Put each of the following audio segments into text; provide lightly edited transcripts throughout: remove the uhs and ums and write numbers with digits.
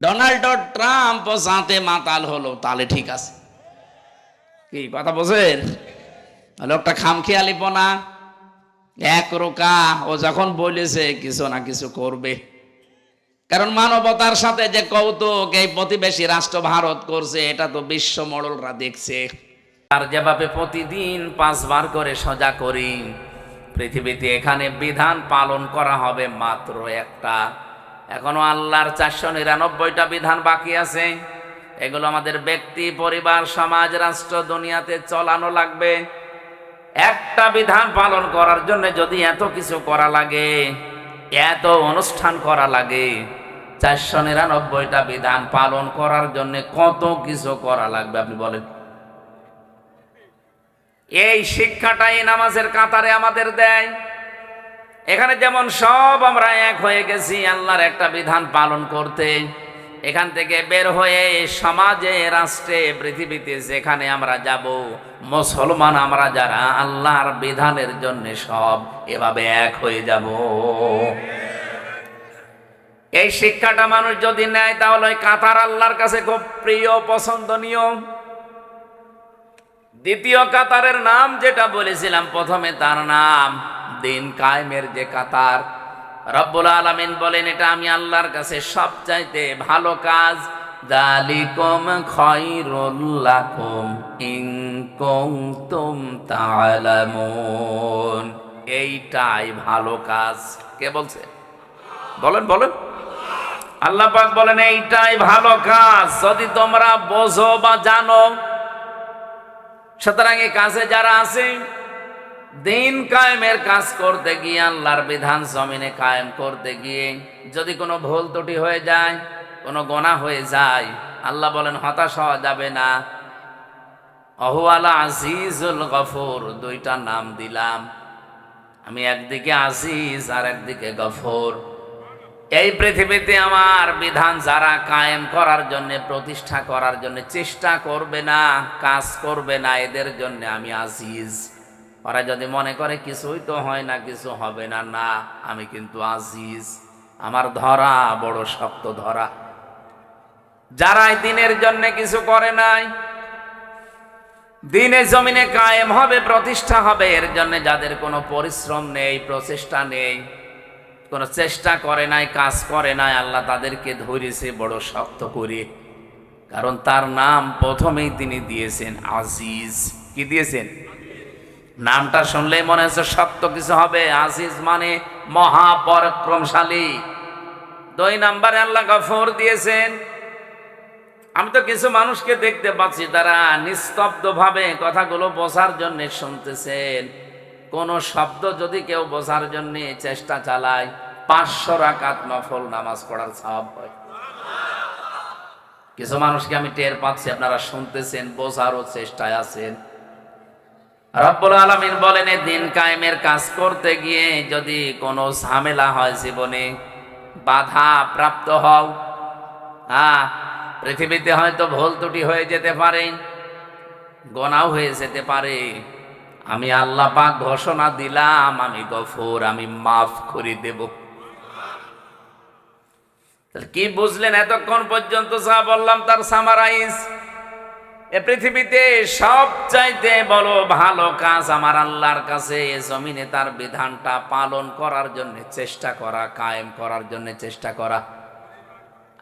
Donald Trump সাথে মাতাল হলো, তাহলে ঠিক আছে। কি কথা বলছেন? লোকটা খামখেয়ালিপনা, একরোকা। ও যখন বলেছে কিছু না কিছু করবে, কারণ মানবতার সাথে যে কৌতুক এই প্রতিবেশী রাষ্ট্র ভারত করছে, এটা তো বিশ্ব মডলরা দেখছে। আর যেভাবে প্রতিদিন 5 বার করে সজা করি, পৃথিবীতে এখানে বিধান পালন করা হবে মাত্র একটা। এখনো আল্লাহর 499টা বিধান বাকি আছে। এগুলো আমাদের ব্যক্তি, পরিবার, সমাজ, রাষ্ট্র, দুনিয়াতে চলানো লাগবে। একটা বিধান পালন করার জন্য যদি এত কিছু করা লাগে, এত অনুষ্ঠান করা লাগে, 499টা বিধান পালন করার জন্য কত কিছু করা লাগবে আপনি বলেন। এই শিক্ষাটাই নামাজের কাতারে আমাদের দেয়। এখানে যেমন সব আমরা এক হয়ে গেছি আল্লাহর একটা বিধান পালন করতে, এখান থেকে বের হয়ে সমাজে, রাষ্ট্রে, পৃথিবীতে যেখানে আমরা যাব, মুসলমান আমরা যারা আল্লাহর বিধানের জন্য সব এভাবে এক হয়ে যাব। এই শিক্ষাটা মানুষ যদি নেয়, তাহলে ওই কাতার আল্লাহর কাছে খুব প্রিয়, পছন্দনীয়। দ্বিতীয় কাতারের নাম যেটা বলেছিলাম প্রথমে, তার নাম দিন কায়েমের যে কাতার। রব্বুল আলামিন বলেন, এটা আমি আল্লাহর কাছে সবচাইতে ভালো কাজ। যালিকুম খায়রুল লাকুম ইন কুনতুম তা'লামুন। এইটাই ভালো কাজ। কে বলছে? বলেন বলেন। আল্লাহ পাক বলেন এইটাই ভালো কাজ যদি তোমরা বোঝো বা জানো। সুতরাং এই কাজে যারা আছে, দিন কায়েমের কাজ করতে গিয়ে, আল্লাহর বিধান জমিনে কায়েম করতে গিয়ে যদি কোনো ভুল ত্রুটি হয়ে যায়, কোনো গোনাহ হয়ে যায়, আল্লাহ বলেন হতাশ হওয়া যাবে না। আহুয়ালা আজিজুল গফুর, দুইটা নাম দিলাম আমি, একদিকে আজিজ আর একদিকে গফুর। এই পৃথিবীতে আমার বিধান যারা কায়েম করার জন্য, প্রতিষ্ঠা করার জন্য চেষ্টা করবে না, কাজ করবে না, এদের জন্য আমি আজিজ। ওরা যদি মনে করে কিছুই তো হয় না, কিছু হবে না, না, আমি কিন্তু আজিজ। আমার ধরা বড় শক্ত ধরা। যারা দিনের জন্য কিছু করে নাই, দিনে জমিনে কায়েম হবে, প্রতিষ্ঠা হবে, এর জন্য যাদের কোনো পরিশ্রম নেই, প্রচেষ্টা নেই, কোনো চেষ্টা করে নাই, কাজ করে নাই, আল্লাহ তাদেরকে ধরেছে বড় শক্ত করে। কারণ তার নাম প্রথমেই তিনি দিয়েছেন আজিজ। কি দিয়েছেন? নামটা শুনলেই মনে হচ্ছে শক্ত কিছু হবে। আজিজ মানে মহাপরাক্রমশালী। 2 নম্বরে আল্লাহ গফুর দিয়েছেন। আমি তো কিছু মানুষকে দেখতে পাচ্ছি, তারা নিস্তব্ধ ভাবে কথাগুলো বোঝার জন্য শুনতেছেন। কোন শব্দ যদি কেউ বোঝার জন্য চেষ্টা চালায়, 500 রাকাত নফল নামাজ পড়ার সওয়াব হয়। কিছু মানুষকে আমি টের পাচ্ছি, আপনারা শুনতেছেন, বোঝারও চেষ্টায় আছেন। রব্বুল আলামিন বলেন, এই দিন কায়েমের কাজ করতে গিয়ে যদি কোনো ঝামেলা হয়, জীবনে বাধা প্রাপ্ত হও, পৃথিবীতে হয়তো ভুল ত্রুটি হয়ে যেতে পারে, গোনাও হয়ে যেতে পারে, আমি আল্লাহ পাক ঘোষণা দিলাম আমি গফুর, আমি মাফ করে দেব। কি বুঝলেন এতক্ষণ পর্যন্ত? যা বললাম তার সামারাইজ। এ পৃথিবীতে সবচাইতে বড় ভালো কাজ আমার আল্লাহর কাছে জমিনে তার বিধানটা পালন করার জন্য চেষ্টা করা, কায়েম করার জন্য চেষ্টা করা।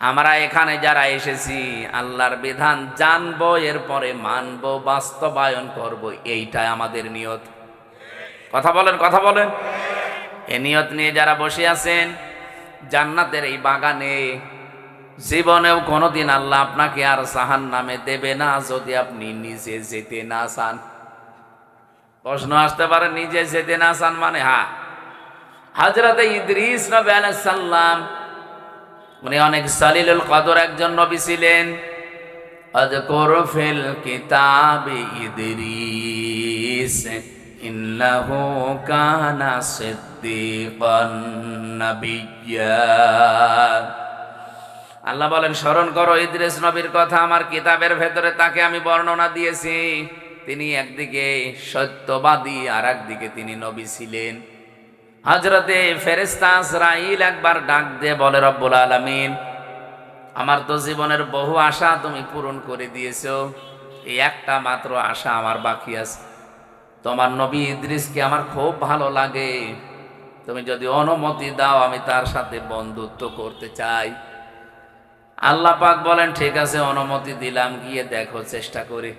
আমরা এখানে যারা এসেছি আল্লাহর বিধান জানবো, এরপরে মানবো, বাস্তবায়ন করব, এইটাই আমাদের নিয়ত। কথা বলেন, কথা বলেন। এই নিয়ত নিয়ে যারা বসে আছেন জান্নাতের এই বাগানে, জীবনেও কোনোদিন আল্লাহ আপনাকে আর জাহান্নামে দেবে না যদি আপনি নিজে যেতে না চান। প্রশ্ন আসতে পারে, নিজে যেতে না চান মানে? হযরত ইদ্রিস নবী আলাইহিস সালাম, উনি অনেক সালিলুল কদর একজন নবী ছিলেন। আযকুর ফিল কিতাবি ইদ্রিস ইন্নাহু কানা সিদ্দীকান নাবিয়্যা। আল্লাহ বলেন, স্মরণ করো ইদ্রিস নবীর কথা, আমার কিতাবের ভেতরে তাকে আমি বর্ণনা দিয়েছি। তিনি একদিকে সত্যবাদী, আর একদিকে তিনি নবী ছিলেন। হযরতে ফেরেশতা আজরাইল একবার ডাক দিয়ে বলে, রব্বুল আলামিন আমার তো জীবনের বহু আশা তুমি পূরণ করে দিয়েছো, এই একটা মাত্র আশা আমার বাকি আছে। তোমার নবী ইদ্রিসকে আমার খুব ভালো লাগে, তুমি যদি অনুমতি দাও আমি তার সাথে বন্ধুত্ব করতে চাই। আল্লাহ পাক বলেন ঠিক আছে, অনুমতি দিলাম, গিয়ে দেখো চেষ্টা করে।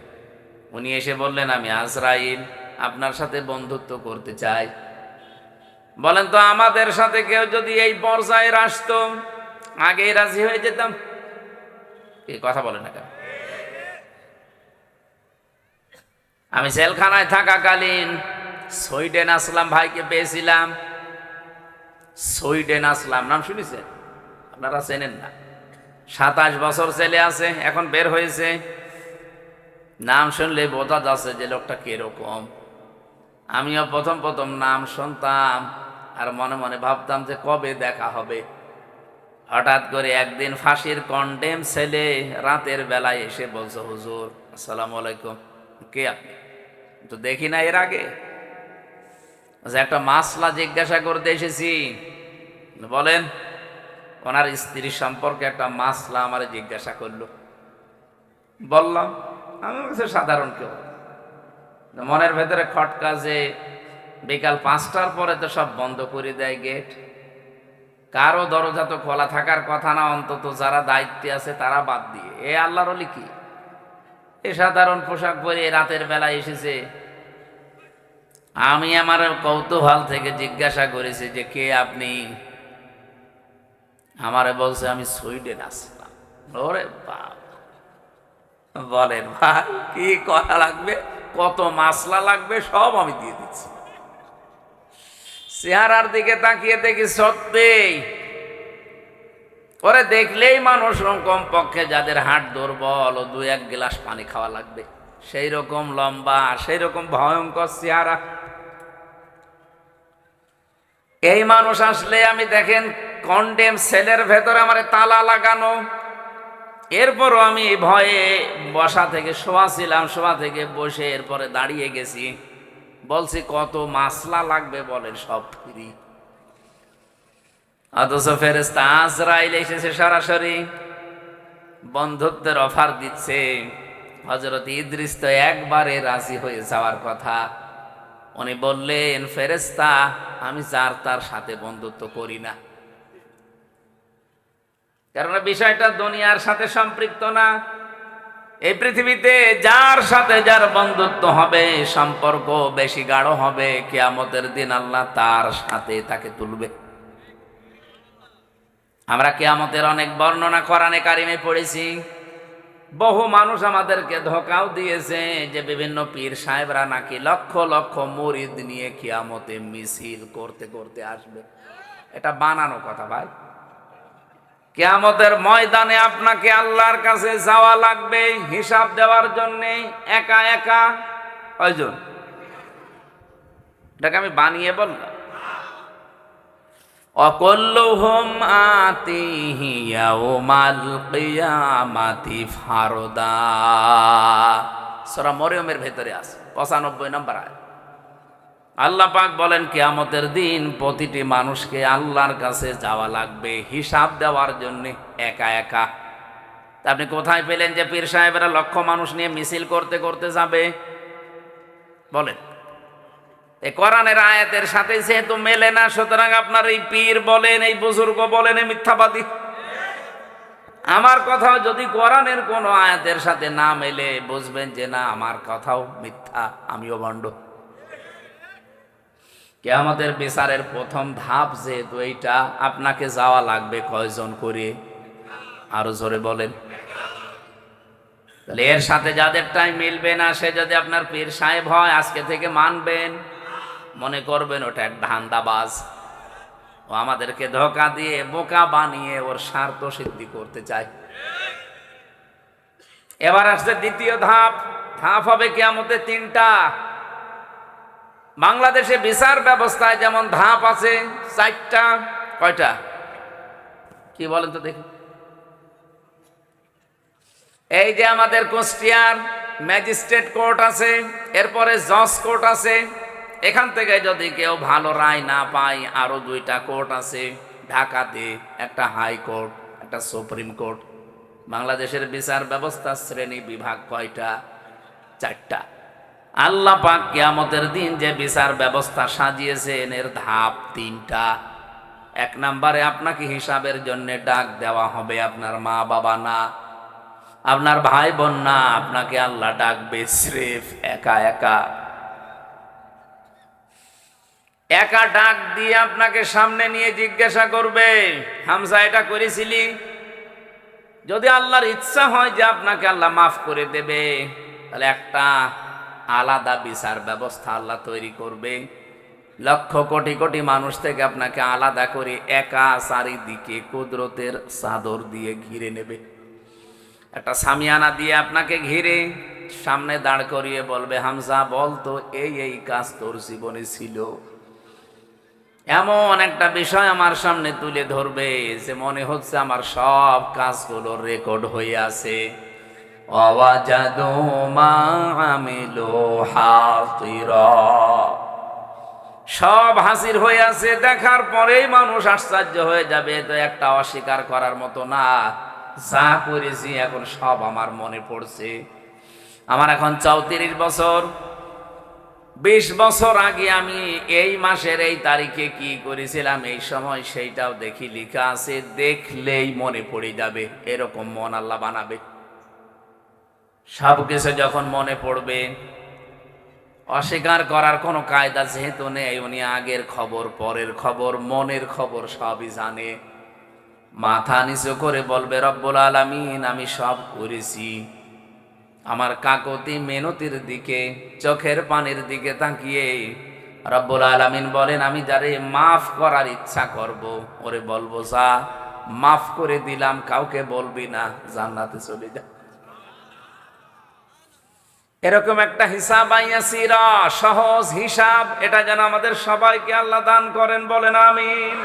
উনি এসে বললেন আমি আজরাইল, আপনার সাথে বন্ধুত্ব করতে চাই। বলেন তো আমাদের সাথে কেউ যদি এই পর্যায়ে আসতো আগেই রাজি হয়ে যেতাম। এই কথা বলে না কেন? আমি জেলখানায় থাকাকালীন সুইডেন আসলাম ভাইকে পেয়েছিলাম। সুইডেন আসলাম নাম শুনেছেন? আপনারা চেনেন না? 27 বছর ছেলে আছে, এখন বের হয়েছে। নাম শুনলে বোঝা যাচ্ছে যে লোকটা কিরকম। আমিও প্রথম প্রথম নাম শুনতাম আর মনে মনে ভাবতাম যে কবে দেখা হবে। হঠাৎ করে একদিন ফাঁসির কন্ডেম ছেলে রাতের বেলায় এসে বলছে, হুজুর আসসালামু আলাইকুম। কে আপনি? তো দেখি না এর আগে। একটা মাসলা জিজ্ঞাসা করতে এসেছি। বলেন। ওনার স্ত্রী সম্পর্কে একটা মাসলা আমার জিজ্ঞাসা করলো। বললাম আমি বলছি সাধারণ কেউ। মনের ভেতরে খটকা যে বিকাল 5টার পরে তো সব বন্ধ করে দেয় গেট, কারো দরজা তো খোলা থাকার কথা না, অন্তত যারা দায়িত্বে আছে তারা বাদ দিয়ে। এ আল্লাহর ওলি কি এ সাধারণ পোশাক পরে রাতের বেলায় এসেছে। আমি আমার কৌতূহল থেকে জিজ্ঞাসা করেছি যে কে আপনি? আমারে বলছে আমি সুইডেন আসলাম। ওরে বাপ! বলেন ভাই কি করা লাগবে, কত মাসলা লাগবে সব আমি দিয়ে দিচ্ছি। চেহারার দিকে তাকিয়ে দেখি সত্যিই ওরে দেখলেই মানুষ কমপক্ষে যাদের হাট দুর্বল ও 2-1 গ্লাস পানি খাওয়া লাগবে, সেই রকম লম্বা, সেই রকম ভয়ঙ্কর চেহারা। এই মানুষ আসলে আমি দেখেন কন্ডেম সেলের ভেতরে আমার তালা লাগানো, এরপরও আমি ভয়ে বসা থেকে শোয়া ছিলাম, শোয়া থেকে বসে এরপরে দাঁড়িয়ে গেছি। বলছি কত মাসলা লাগবে বলেন, সব ফ্রি। অথচ ফেরেশতা আজরাইল এসেছে সরাসরি বন্ধুত্বের অফার দিচ্ছে। হযরত ইদ্রিস তো একবারে রাজি হয়ে যাওয়ার কথা। উনি বললেন ফেরেশতা আমি যার তার সাথে বন্ধুত্ব করি না, কারণ বিষয়টা দুনিয়ার সাথে সম্পৃক্ত না। এই পৃথিবীতে যার সাথে যার বন্ধুত্ব হবে, সম্পর্ক বেশি গাঢ় হবে, কিয়ামতের দিন আল্লাহ তার সাথে তাকে তুলবে। আমরা কিয়ামতের অনেক বর্ণনা কোরআনে কারিমে পড়েছি। বহু মানুষ আমাদেরকে ধোঁকাও দিয়েছে যে বিভিন্ন পীর সাহেবরা নাকি লক্ষ লক্ষ মুরিদ নিয়ে কিয়ামতে মিছিল করতে করতে আসবে। এটা বানানো কথা ভাই। কিয়ামতের ময়দানে আপনাকে আল্লাহর কাছে যাওয়া লাগবে হিসাব দেওয়ার জন্য, একা একা। কয়জন? এটাকে আমি বানিয়ে বললাম। অকুল্লুহুম আতিহি ইয়াউমাল কিয়ামাতি ফারদা। সূরা মরিয়মের ভেতরে আছে 95 নম্বর আয়াত। আল্লাহ পাক বলেন কিয়ামতের দিন প্রতিটি মানুষকে আল্লাহর কাছে যাওয়া লাগবে হিসাব দেওয়ার জন্য একা একা। আপনি কোথায় পেলেন যে পীর সাহেবেরা লক্ষ মানুষ নিয়ে মিছিল করতে করতে যাবে? বলেন। এই কোরআনের আয়াতের সাথে যেহেতু মেলে না, সুতরাং আপনার এই পীর বলেন, এই বুজুর্গ বলেন, এই মিথ্যাবাদী। আমার কথাও যদি কোরআনের কোন আয়াতের সাথে না মেলে বুঝবেন যে না আমার কথাও মিথ্যা, আমিও ভণ্ড। কিয়ামতের বিচারের প্রথম ধাপ যেহেতু এইটা, আপনাকে যাওয়া লাগবে কয়জন করে? আরো জোরে বলেন। তাহলে এর সাথে যাদের টাইম মিলবে না, সে যদি আপনার পীর সাহেব হয় আজকে থেকে মানবেন, মনে করবেন ওটা এক ধান্দাবাজ, ও আমাদেরকে ধোঁকা দিয়ে বোকা বানিয়ে ওর স্বার্থ সিদ্ধি করতে চায়। এবার আসছে দ্বিতীয় ধাপ। ধাপ হবে কিয়ামতে 3টা। বাংলাদেশে বিচার ব্যবস্থায় যেমন ধাপ আছে 4টা। কয়টা? কি বলেন তো দেখি। এই যে আমাদের কুষ্টিয়ার ম্যাজিস্ট্রেট কোর্ট আছে, এরপরে জজ কোর্ট আছে। এখান থেকে যদি কেউ ভালো রায় না পায় আরো 2টা কোর্ট আছে। ঢাকাতে একটা হাই কোর্ট, একটা সুপ্রিম কোর্ট। বাংলাদেশের বিচার ব্যবস্থা শ্রেণী বিভাগ কয়টা? 4টা। আল্লাহ পাক কিয়ামতের দিন যে বিচার ব্যবস্থা সাজিয়েছেন এর ধাপ 3টা। 1 নম্বরে আপনাকে হিসাবের জন্য ডাক দেওয়া হবে, আপনার মা বাবা না, আপনার ভাই বোন না, আপনাকে আল্লাহ ডাকবে স্রেফ একা একা। একা ডাক দিয়ে আপনাকে সামনে নিয়ে জিজ্ঞাসা করবে, হামজা এটা করেছিলি? যদি আল্লাহর ইচ্ছা হয় যে আপনাকে আল্লাহ মাফ করে দেবে, তাহলে একটা আলাদা বিচার ব্যবস্থা আল্লাহ তৈরি করবে। লক্ষ কোটি কোটি মানুষ থেকে আপনাকে আলাদা করে একা চারিদিকে কুদরতের চাদর দিয়ে ঘিরে নেবে। একটা সামিয়ানা দিয়ে আপনাকে ঘিরে সামনে দাঁড় করিয়ে বলবে, হামজা বলতো এই এই কাজ তোর জীবনে ছিল। এমন একটা বিষয় আমার সামনে তুলে ধরবে যে মনে হচ্ছে আমার সব কাজগুলো রেকর্ড হয়ে আছে। ওয়াজাদু মা আমিলু হাসিরা, সব হাসির হয়ে আছে। দেখার পরেই মানুষ আশ্চর্য হয়ে যাবে, তো একটা অস্বীকার করার মতো না। যা করেছি এখন সব আমার মনে পড়ছে। আমার এখন 34 বছর। 20 বছর আগে আমি এই মাসের এই তারিখে কি করেছিলাম, এই সময় সেইটাও দেখি লেখা আছে। দেখলেই মনে পড়ে যাবে, এরকম মন আল্লাহ বানাবে। সব কিছু যখন মনে পড়বে, অস্বীকার করার কোনো কায়দা যেহেতু নেই, উনি আগের খবর, পরের খবর, মনের খবর সবই জানে। মাথা নিচু করে বলবে, রব্বুল আলামিন আমি সব করেছি। আমার কাকতি মেনতির দিকে, চোখের পানির দিকে তাকিয়ে রব্বুল আলামিন বলেন, আমি যারে মাফ করার ইচ্ছা করব ওরে বলবো যা মাফ করে দিলাম, কাউকে বলবি না, জান্নাতে চলে যা। এরকম একটা হিসাব আইয়াসিরা, সহজ হিসাব, এটা যেন আমাদের সবাইকে আল্লাহ দান করেন, বলেন আমিন।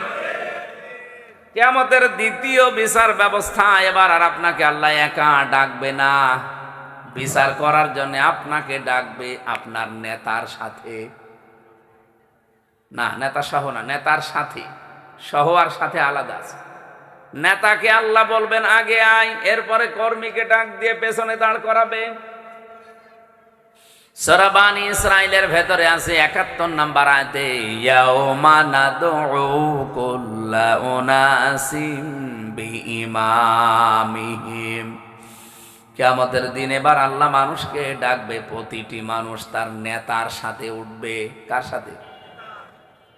কিয়ামতের দ্বিতীয় বিচার ব্যবস্থা, এবার আর আপনাকে আল্লাহ একা ডাকবে না। বিচার করার জন্য আপনাকে ডাকবে আপনার নেতার সাথে। না, নেতা সহ না, নেতার সাথে। সহ আর সাথে আলাদা আছে। নেতাকে আল্লাহ বলবেন আগে আয়, এরপরে কর্মীকে ডাক দিয়ে পেছনে দাঁড় করাবে। সূরা বানী ইসরাঈলের ভেতরে আছে 71 নম্বর আয়াতে, ইয়াউমা নাদউ কুল্লা উনাসিম বিইমামিহিম। কিয়ামতের দিন এবার আল্লাহ মানুষকে ডাকবে, প্রতিটি মানুষ তার নেতার সাথে উঠবে। কার সাথে?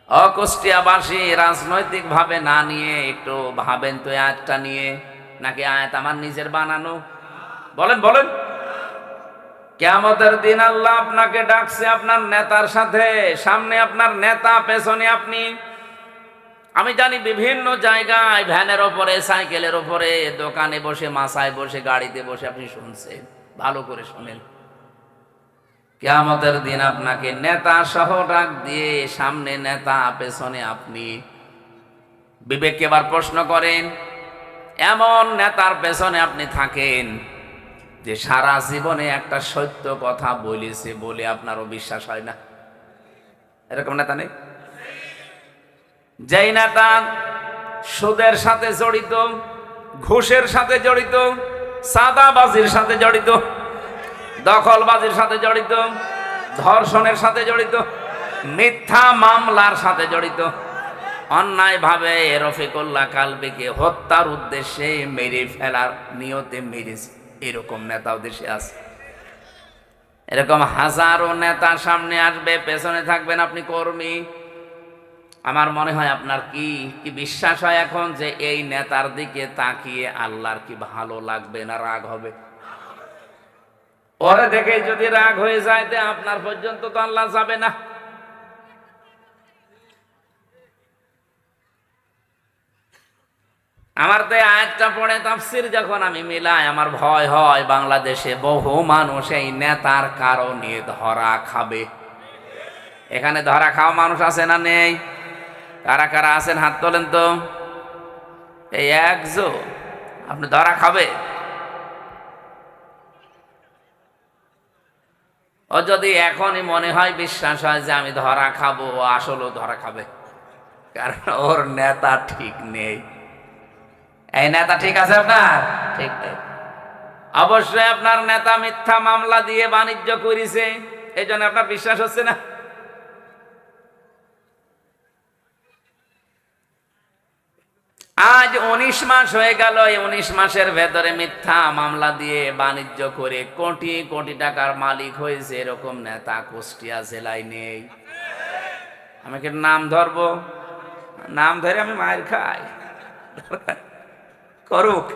অকুষ্টিয়াবাসী রাজনৈতিক ভাবে না নিয়ে একটু ভাবেন তো, আয়াতটা নিয়ে নাকি আয়াত আমার নিজের বানানো? বলেন বলেন। কিয়ামতের দিন আল্লাহ আপনাকে ডাকছে আপনার নেতার সাথে। সামনে আপনার নেতা, পেছনে আপনি। আমি জানি বিভিন্ন জায়গায় ভ্যানের ওপরে, সাইকেলের ওপরে, দোকানে বসে, মাসায় বসে, গাড়িতে বসে আপনি শুনছেন। ভালো করে শুনেন, কিয়ামতের দিন আপনাকে নেতা সহ ডাক দিয়ে, সামনে নেতা, পেছনে আপনি। বিবেককে এবার প্রশ্ন করেন, এমন নেতার পেছনে আপনি থাকেন যে সারা জীবনে একটা সত্য কথা বলেছে বলে আপনারও বিশ্বাস হয় না। এরকম নেতা নেই? যেই নেতা সুদের সাথে জড়িত, ঘুষের সাথে জড়িত, সাদাবাজির সাথে জড়িত, দখলবাজির সাথে জড়িত, ধর্ষণের সাথে জড়িত, মিথ্যা মামলার সাথে জড়িত, অন্যায়ভাবে রফিকুল্লাহ কালবিকে হত্যার উদ্দেশ্যে মেরে ফেলার নিয়তে মেরেছে, এরকম নেতাও দেশে আছে। এরকম হাজারো নেতা সামনে আসবে, পেছনে থাকবেন আপনি কর্মী। আমার মনে হয় আপনার কি বিশ্বাস হয় এখন যে এই নেতার দিকে তাকিয়ে আল্লাহর কি ভালো লাগবে না রাগ হবে? ওরে দেখে যদি রাগ হয়ে যায় তো আপনার পর্যন্ত তো আল্লাহ যাবে না। আমার তো আয়াতটা পড়ে তাফসীর যখন আমি মিলাই, আমার ভয় হয় বাংলাদেশে বহু মানুষ এই নেতার কারণে ধরা খাবে। এখানে ধরা খাওয়া মানুষ আছে না নেই? কারা কারা আছেন হাত তোলেন তো। এই একজন আপনি ধরা খাবে। ও যদি এখনই মনে হয়, বিশ্বাস হয় যে আমি ধরা খাবো, আসলেও ধরা খাবে, কারণ ওর নেতা ঠিক নেই। এই নেতা ঠিক আছে আপনার? ঠিক নেই। অবশ্যই আপনার নেতা মিথ্যা মামলা দিয়ে বাণিজ্য করেছে, এই জন্য আপনার বিশ্বাস হচ্ছে না। আজ 19 মাস হয়ে গেল, এই 19 মাসের ভেতরে মিথ্যা মামলা দিয়ে বাণিজ্য করে কোটি কোটি টাকার মালিক হয়েছে এরকম নেতা কুষ্টিয়া জেলায় নেই। আমি কি নাম ধরবো? নাম ধরে আমি মায়ের খাই, করুক।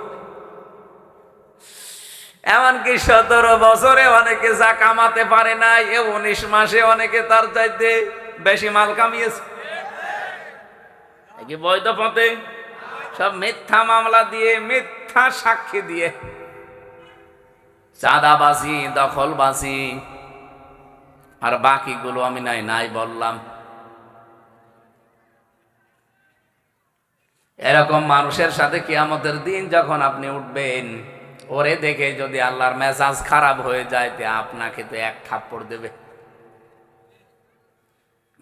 এমনকি 17 বছরে অনেকে যা কামাতে পারে না, এ 19 মাসে অনেকে তার চাইতে বেশি মাল কামিয়েছে। কি বৈধ পথে? সব মিথ্যা মামলা দিয়ে, মিথ্যা সাক্ষী দিয়ে, চাঁদাবাজি, দখলবাজি, আর বাকিগুলো আমি নাই বললাম। এরকম মানুষের সাথে কিয়ামতের দিন যখন আপনি উঠবেন, ওরে দেখে যদি আল্লাহর মেজাজ খারাপ হয়ে যায়, তে আপনাকে তো এক থাপ্পড় দেবে।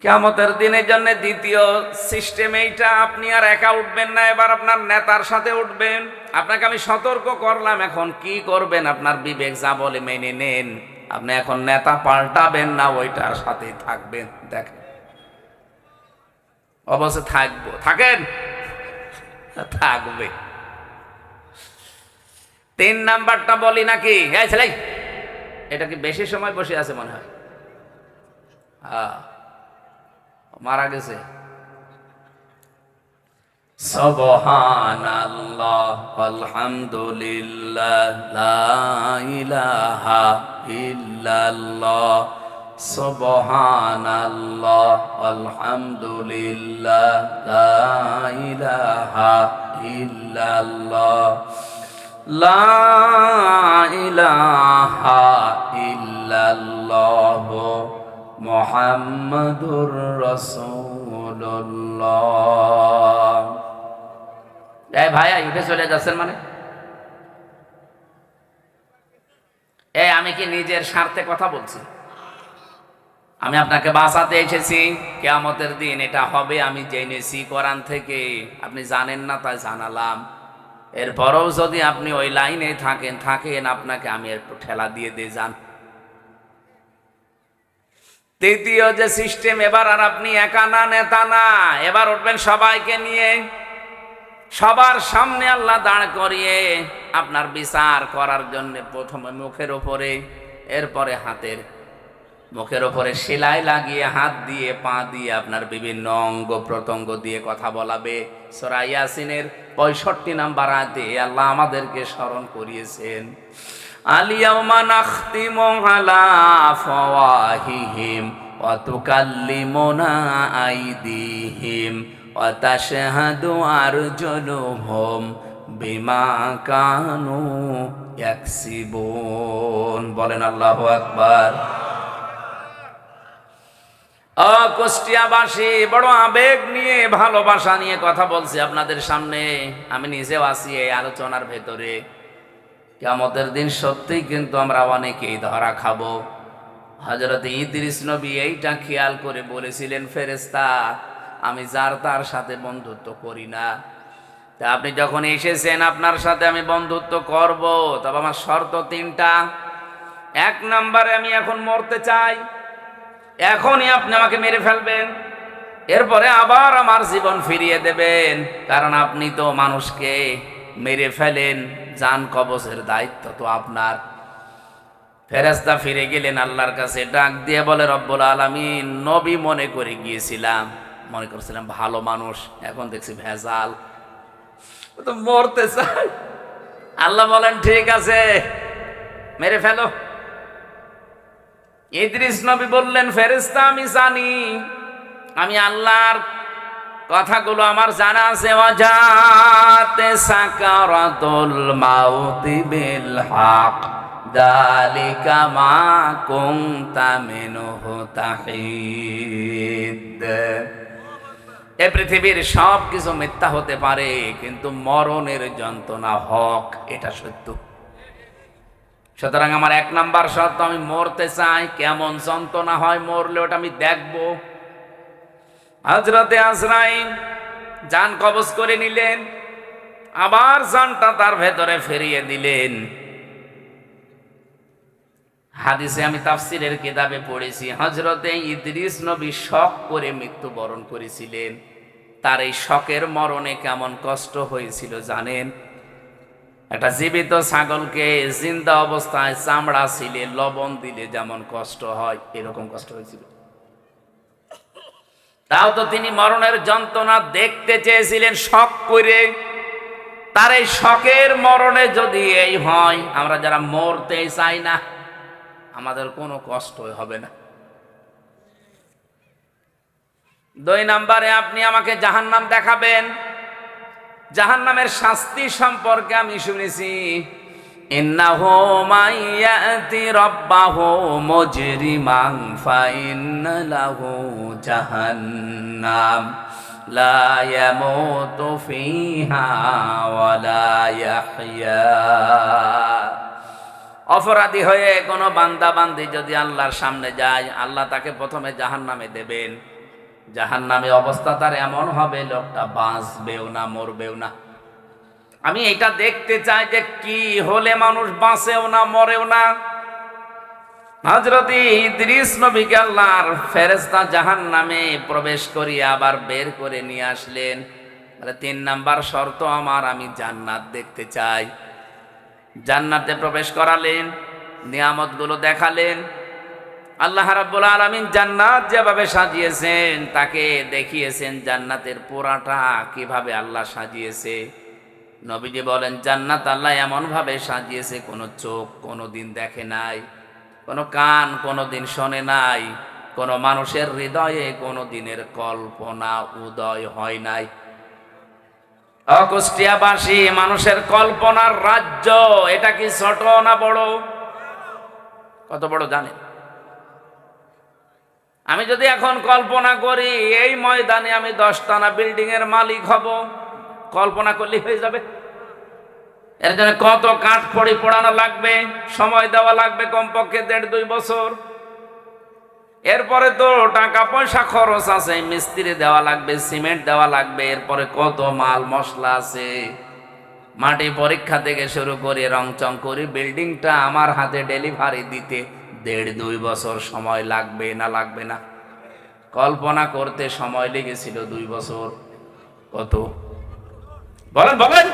কিয়ামতের দিনের জন্য দ্বিতীয় সিস্টেম এইটা, আপনি আর একা উঠবেন না, এবার আপনার নেতার সাথে উঠবেন। আপনাকে আমি সতর্ক করলাম, এখন কি করবেন আপনার বিবেক যা বলে মেনে নেন। আপনি এখন নেতা পাল্টাবেন না, ওইটার সাথেই থাকবেন। দেখেন অবশ্যই থাকবো, থাকেন, থাকবে। 3 নাম্বারটা বলি নাকি? এই ছেলে, এটা কি বেশি সময় বসে আছে মনে হয়? মারা গেছে। সুবহানাল্লাহ আলহামদুলিল্লাহ লা ইলাহা ইল্লাল্লাহ, সুবহানাল্লাহ আলহামদুলিল্লাহ লা ইলাহা ইল্লাল্লাহ, লা ইলাহা ইল্লাল্লাহ মুহাম্মাদুর রাসূলুল্লাহ। এই ভাইয়া উঠে চলে যাচ্ছেন মানে? আমি কি নিজের স্বার্থে কথা বলছি? আমি আপনাকে বাঁচাতে এসেছি। কিয়ামতের দিন এটা হবে আমি জেনেছি কোরআন থেকে, আপনি জানেন না তাই জানালাম। এরপরও যদি আপনি ওই লাইনে থাকেন, আপনাকে আমি একটু ঠেলা দিয়ে যান। তৃতীয় যে সিস্টেম, এবার আর আপনি একা না, নেতা না, এবার উঠবেন সবাইকে নিয়ে, সবার সামনে আল্লাহ দাঁড় করিয়ে আপনার বিচার করার জন্য। প্রথমে মুখের ওপরে, এরপরে হাতের, মুখের ওপরে সেলাই লাগিয়ে, হাত দিয়ে, পা দিয়ে, আপনার বিভিন্ন অঙ্গ প্রত্যঙ্গ দিয়ে কথা বলাবে। সূরা ইয়াসিনের 65 নাম্বার আয়াতে আল্লাহ আমাদেরকে স্মরণ করিয়েছেন, আল-ইয়াওমা নাখতিমু আলা আফওয়াহিহিম ওয়া তুকাল্লিমুনা আইদিহিম ওয়া তাশহাদু আরজুলুহুম বিমা কানু ইয়াকসিবুন। বলেন আল্লাহু আকবার। কুষ্টিয়াবাসী বড় আবেগ নিয়ে, ভালোবাসা নিয়ে কথা বলছি আপনাদের সামনে। আমি নিজেও আছি এই আলোচনার ভেতরে। কিয়ামতের দিন সত্যিই কিন্তু আমরা অনেকেই ধরা খাবো। হযরত ইদ্রিস নবী এইটা খেয়াল করে বলেছিলেন, ফেরেশতা আমি যার তার সাথে বন্ধুত্ব করি না। তা আপনি যখন এসেছেন, আপনার সাথে আমি বন্ধুত্ব করব, তবে আমার শর্ত 3টা। 1 নম্বরে আমি এখন মরতে চাই, এখনই আপনি আমাকে মেরে ফেলবেন, এরপরে আবার আমার জীবন ফিরিয়ে দেবেন, কারণ আপনি তো মানুষকে মেরে ফেলেন, জান কবজের দায়িত্ব তো আপনার। ফেরেশতা ফিরে গেলেন আল্লাহর কাছে, ডাক দিয়ে বলে, রব্বুল আলামিন, নবী মনে করে গিয়েছিলাম, মনে করছিলাম ভালো মানুষ, এখন দেখছি ভেজাল, ও তো মরতে চাই। আল্লাহ বলেন ঠিক আছে, মেরে ফেলো। ইদ্রিস নবী বললেন, ফেরেশতা আমি জানি, আমি আল্লাহর কথাগুলো আমার জানা আছে। ওয়াজাতে সাকারাতুল মাউতি বিল হক যালিকা মা কুনতা মিনহু তাহিদ। এই পৃথিবীর সব কিছু মিথ্যা হতে পারে, কিন্তু মরণের যন্ত্রণা হক, এটা সত্য। সুতরাং আমার 1 নাম্বার শর্ত, আমি মরতে চাই। কেমন যন্ত্রণা হয় মরলে, ওটা আমি দেখব। হযরতে আজরাইল জান কবজ করে নিলেন, আবার জানটা তার ভেতরে ফিরিয়ে দিলেন। হাদিসে আমি তাফসিরের কিতাবে পড়েছি, হযরতে ইদ্রিস নবী শক করে মৃত্যুবরণ করেছিলেন। তার এই শকের মরণে কেমন কষ্ট হয়েছিল জানেন? একটা জীবিত ছাগলকে জিন্দা অবস্থায় চামড়া ছিলে লবণ দিলে যেমন কষ্ট হয়, এরকম কষ্ট হয়েছিল। তাও তো তিনি মরণের যন্ত্রণা দেখতে চেয়েছিলেন শক করে। তার এই শকের মরণে যদি এই হয়, আমরা যারা মরতে চাই না, আমাদের কোনো কষ্ট হবে না। 2 নম্বরে আপনি আমাকে জাহান্নাম দেখাবেন। জাহান্নামের শাস্তি সম্পর্কে আমি শুনেছি, ইন্নাহু মাইয়াতি রাব্বাহু মুজরিমান ফাইন্না লাহু জাহান্নাম লা ইয়ামুতু ফিহা ওয়ালা ইয়াহইয়া। অপরাধী হয়ে কোনো বান্দা বান্দি যদি আল্লাহর সামনে যায়, আল্লাহ তাকে প্রথমে জাহান্নামে দেবেন। জাহান্নামে অবস্থা তার এমন হবে, লোকটা বাঁচবেও না, মরবেও না। আমি এটা দেখতে চাই যে কি হলে মানুষ বাঁচেও না, মরেও না। হযরত ইদ্রিস নবীকে আল্লাহর ফেরেশতা জাহান্নামে প্রবেশ করিয়ে আবার বের করে নিয়ে আসলেন। 3 নাম্বার শর্ত আমার, আমি জান্নাত দেখতে চাই। জান্নাতে প্রবেশ করালেন, নিয়ামতগুলো দেখালেন। আল্লাহ রাব্বুল আলামিন জান্নাত যেভাবে সাজিয়েছেন, তাকে দেখিয়েছেন জান্নাতের পুরাটা কিভাবে আল্লাহ সাজিয়েছে। নবীজি বলেন, জান্নাত আল্লাহ এমন ভাবে সাজিয়েছে, কোনো চোখ কোনোদিন দেখে নাই, কোনো কান কোনোদিন শোনে নাই, কোনো মানুষের হৃদয়ে কোনো দিনের কল্পনা উদয় হয় নাই। কুষ্টিয়াবাসী মানুষের কল্পনার রাজ্য। এটা কি ছোট না বড়? কত বড় জানেন? আমি যদি এখন কল্পনা করি এই ময়দানে আমি 10 তলা বিল্ডিং এর মালিক হব, কল্পনা করলেই হয়ে যাবে? এর জন্য কত কাঠ খড়ি পোড়ানো লাগবে, সময় দেওয়া লাগবে কমপক্ষে 1.5-2 বছর। এরপরে তো টাকা পয়সা খরচ আছে, মিস্ত্রি দেওয়া লাগবে, সিমেন্ট দেওয়া লাগবে, এরপরে কত মাল মশলা আছে। মাটি পরীক্ষা থেকে শুরু করে রংচং করে বিল্ডিংটা আমার হাতে ডেলিভারি দিতে 1.5-2 বছর সময় লাগবে না লাগবে না? কল্পনা করতে সময় লেগেছিল 2 বছর। কত বলেন বলেন?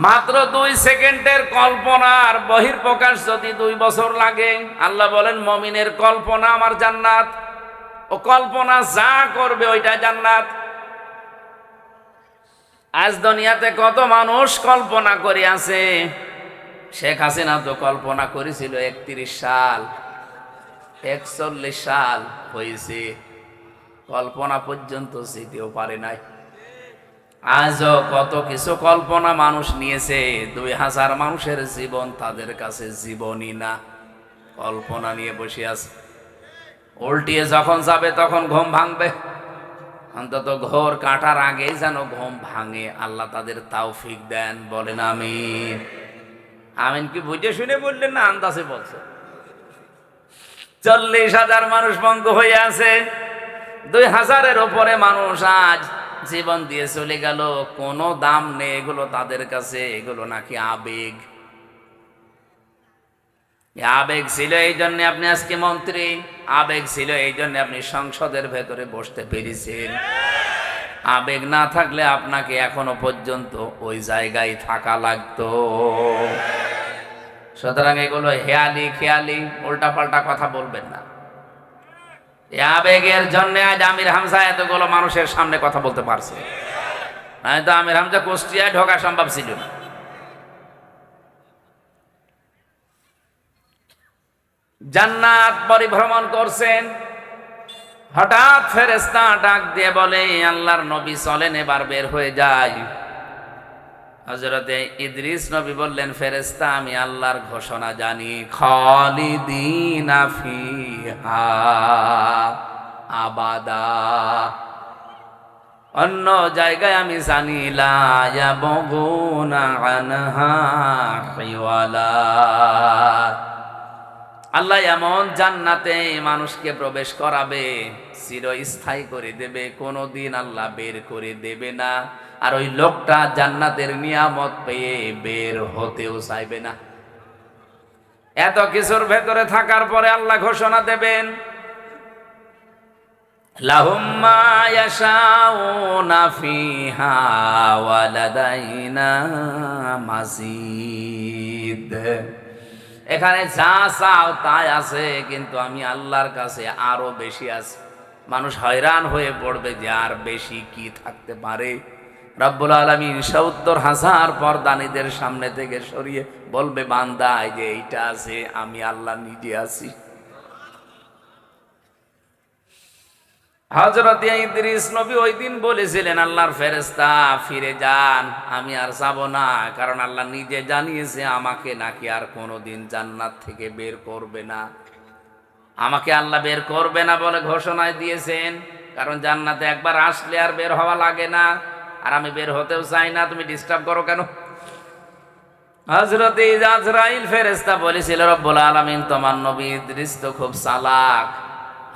মাত্র 2 সেকেন্ডের কল্পনার বহিঃপ্রকাশ যদি 2 বছর লাগে। আল্লাহ বলেন, মুমিনের কল্পনা আমার জান্নাত, ও কল্পনা যা করবে ওইটা জান্নাত। আজ দুনিয়াতে কত মানুষ কল্পনা করে আছে। শেখ হাসিনা তো কল্পনা করেছিল 31 সাল, 41 সাল হয়েছে, কল্পনা পর্যন্ত যেতেও পারে নাই। আজও কত কিছু কল্পনা মানুষ নিয়েছে। 2000 মানুষের জীবন তাদের কাছে জীবনই না, কল্পনা নিয়ে বসে আছে। উল্টিয়ে যখন যাবে তখন ঘুম ভাঙবে। অন্তত ঘোর কাটার আগেই যেন ঘুম ভাঙে, আল্লাহ তাদের তৌফিক দেন। বলেন আমিন। আমিন কি বুঝে শুনে বললেন না আন্দাজে বলছে? 40,000 মানুষ পঙ্গু হয়ে আছে, 2000-এর উপরে মানুষ আজ জীবন দিয়ে চলে গেল। কোনো দাম নেই এগুলো তাদের কাছে, এগুলো নাকি আবেগ। আবেগ ছিল এই জন্য আপনি আজকে মন্ত্রী, আবেগ ছিল এই জন্য আপনি সংসদের ভেতরে বসতে পেরেছেন। আবেগ না থাকলে আপনাকে এখনো পর্যন্ত ওই জায়গায় থাকা লাগতো। সুতরাং এগুলো হেয়ালি খেয়ালি উল্টাপাল্টা কথা বলবেন না। আবেগের জন্য আজ আমির হামজা এতগুলো মানুষের সামনে কথা বলতে পারছে, নয়তো আমির হামজা কুষ্টিয়ায় ঢোকা সম্ভব ছিল না। জান্নাত পরিভ্রমণ করছেন, হঠাৎ ফেরেশতা ডাক দিয়ে বলে, আল্লাহর নবী চলেন এবার বের হয়ে যায়। হযরতে ইদ্রিস নবী বললেন, ফেরেশতা আমি আল্লাহর ঘোষণা জানি, খালিদিনা ফিহা আবাদা। অন্য জায়গায় আমি জানি লা ইয়াবগুনা আনহা হিওয়ালা। আল্লাহ এমন জান্নাতে মানুষকে প্রবেশ করাবে, চিরস্থায়ী করে দেবে, কোনোদিন আল্লাহ বের করে দেবে না। আর ওই লোকটা জান্নাতের নিয়ামত পেয়ে বের হতেও চাইবে না। এত কিছুর ভেতরে থাকার পরে আল্লাহ ঘোষণা দেবেন, লাহুম মা ইয়াশাউনা ফিহা ওয়া লাদাইনা মাজিদ। এখানে যা চাও তাই আছে, কিন্তু আমি আল্লাহর কাছে আরো বেশি আছে। মানুষ হয়রান হয়ে পড়বে যে আর বেশি কি থাকতে পারে। রব্বুল আলামিন ৭০,০০০ পর্দানীদের সামনে থেকে সরিয়ে বলবে, বান্দা এই যে এইটা আছে, আমি আল্লাহ নিজে আছি। হযরত ইদ্রিস নবী ওই দিন বলেছিলেন, আল্লাহর ফেরেশতা ফিরে যান, আমি আর যাব না, কারণ আল্লাহ নিজে জানিয়েছে আমাকে নাকি আর কোনোদিন জান্নাত থেকে বের করবে না। আমাকে আল্লাহ বের করবে না বলে ঘোষণায় দিয়েছেন, কারণ জান্নাতে একবার আসলে আর বের হওয়া লাগে না, আর আমি বের হতেও চাই না, তুমি ডিস্টার্ব করো কেন? হযরত আজরাইল ফেরেশতা বলেছিল, রব্বুল আলামিন তোমার নবী ইদ্রিস তো খুব চালাক।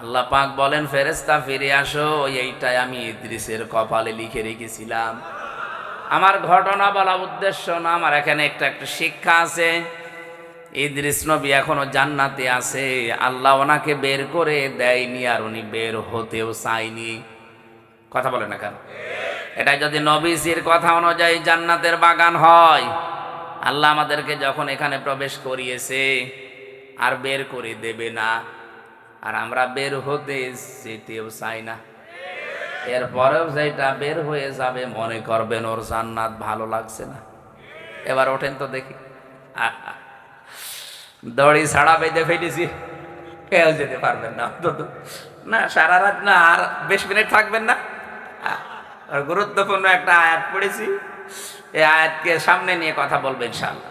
আল্লাহ পাক বলেন, ফেরেশতা ফিরে আসো, এইটাই আমি ইদ্রিসের কপালে লিখে রেখেছিলাম। আমার ঘটনা বলা উদ্দেশ্য না, আমার এখানে একটা শিক্ষা আছে। ইদ্রিস নবী এখনো জান্নাতে আছে, আল্লাহ ওনাকে বের করে দেয়নি, আর উনি বের হতেও চাইনি। কথা বলে না কেন? এটা যদি নবীজির কথা অনুযায়ী জান্নাতের বাগান হয়, আল্লাহ আমাদেরকে যখন এখানে প্রবেশ করিয়েছে আর বের করে দেবে না, আর আমরা বের হতে যেতেও চাই না। এরপরেও যেটা বের হয়ে যাবে মনে করবেন ওর জান্নাত ভালো লাগছে না। এবার ওঠেন তো দেখি। দড়ি ছাড়া বেঁধে ফেলেছি, কেউ যেতে পারবেন না। না সারা রাত না, আর 20 মিনিট থাকবেন না। আর গুরুত্বপূর্ণ একটা আয়াত পড়েছি, এই আয়াতকে সামনে নিয়ে কথা বলবেন ইনশাআল্লাহ।